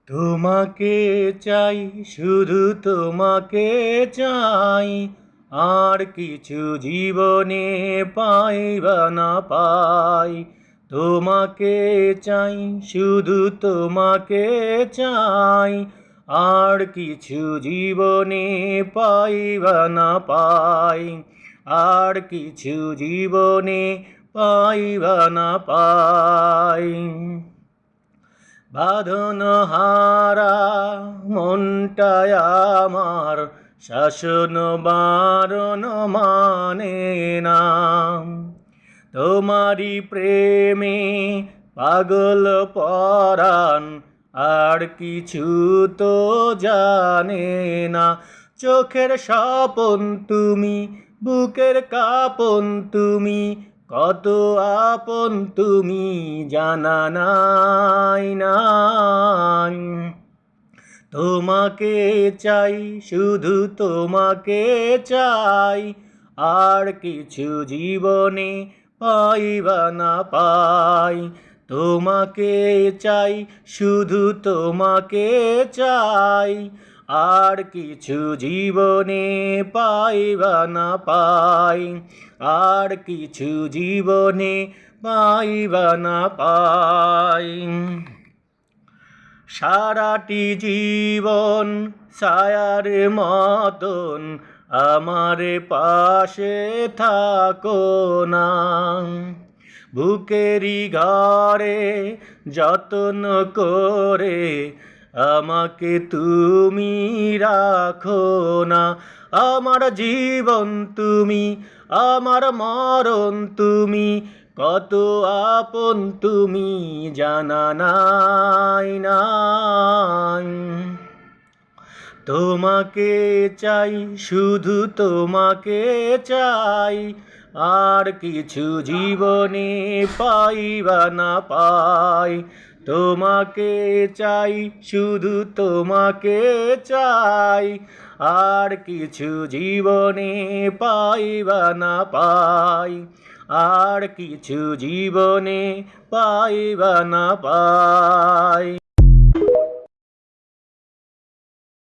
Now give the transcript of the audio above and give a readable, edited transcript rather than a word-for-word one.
তোমাকে চাই, শুধু তোমাকে চাই, আর কিছু জীবনে পাই বা না পাই। তোমাকে চাই, শুধু তোমাকে চাই, আর কিছু জীবনে পাই বা না পাই। আর কিছু জীবনে পাই বা না পাই। বাঁধন হারা মনটায় আমার শাসন বারণ মানে না। তোমারি প্রেমে পাগল পরাণ আর কিছু তো জানে না। চোখের স্বপন তুমি, বুকের কাঁপন তুমি, কত আপন তুমি জানা নাই নাই। তোমাকে চাই, শুধু তোমাকে চাই, আর কিছু জীবনে পাই বা না পাই। তোমাকে চাই, শুধু তোমাকে চাই, আর কিছু জীবনে পাই বা না পাই। আর কিছু জীবনে পাই বা না পাই। সারাটি জীবন ছায়ার মতন আমার পাশে থাকো না। বুকেরই ঘরে যত্ন করে আমাকে তুমি রাখো না। আমার জীবন তুমি, আমার মরণ তুমি, কত আপন তুমি জানা নাই নাই। তোমাকে চাই, শুধু তোমাকে চাই, আর কিছু জীবনে পাই বা না পাই। তোমাকে চাই, শুধু তোমাকে চাই, আর কিছু জীবনে পাই বা না পাই। আর কিছু জীবনে পাই বা না পাই।